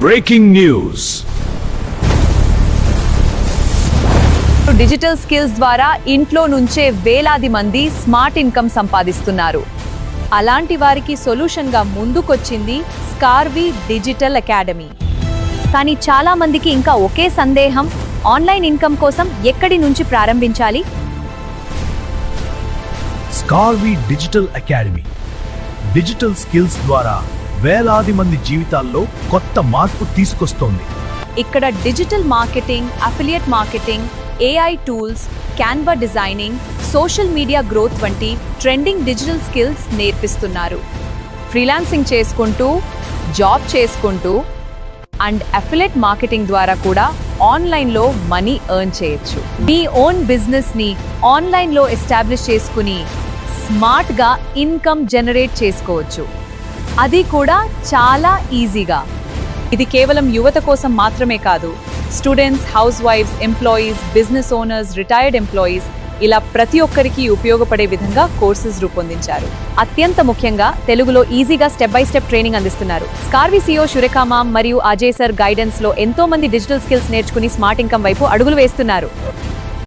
Breaking news. Digital skills ద్వారా ఇంట్లో నుంచే వేలాది మంది స్మార్ట్ ఇన్కమ్ సంపాదిస్తున్నారు. అలాంటి వారికి సొల్యూషన్గా ముందుకొచ్చింది స్కార్వీ డిజిటల్ అకాడమీ. కానీ చాలా మందికి ఇంకా ఒకే సందేహం, ఆన్లైన్ ఇన్కమ్ కోసం ఎక్కడి నుంచి ప్రారంభించాలి? స్కార్వీ డిజిటల్ అకాడమీ డిజిటల్ స్కిల్స్ ద్వారా వేలాది మంది జీవితాల్లో కొత్త మార్పు తీసుకొస్తోంది. ఇక్కడ digital marketing, affiliate marketing, AI tools, Canva designing, social media growth వంటి ట్రెండింగ్ డిజిటల్ స్కిల్స్ నేర్పిస్తున్నారు. ఫ్రీలాన్సింగ్ చేసుకుంటూ, జాబ్ చేసుకుంటూ అండ్ అఫిలియేట్ మార్కెటింగ్ ద్వారా కూడా ఆన్లైన్లో మనీ ఎర్న్ చేయొచ్చు. మీ ఓన్ బిజినెస్ని ఆన్లైన్లో ఎస్టాబ్లిష్ చేసుకుని స్మార్ట్గా ఇన్కమ్ జనరేట్ చేసుకోవచ్చు. అది కూడా చాలా ఈజీగా. ఇది కేవలం యువత కోసం మాత్రమే కాదు, స్టూడెంట్స్, హౌస్ వైఫ్స్, employees, business owners, retired employees ఇలా ప్రతి ఒక్కరికి ఉపయోగపడే విధంగా కోర్సెస్ రూపొందించారు. అత్యంత ముఖ్యంగా తెలుగులో ఈజీగా స్టెప్ బై స్టెప్ ట్రైనింగ్ అందిస్తున్నారు. స్కార్వీ CEO శురేఖా మ్యామ్ మరియు అజయ్ సర్ గైడెన్స్ లో ఎంతో మంది డిజిటల్ స్కిల్స్ నేర్చుకుని స్మార్ట్ ఇన్కమ్ వైపు అడుగులు వేస్తున్నారు.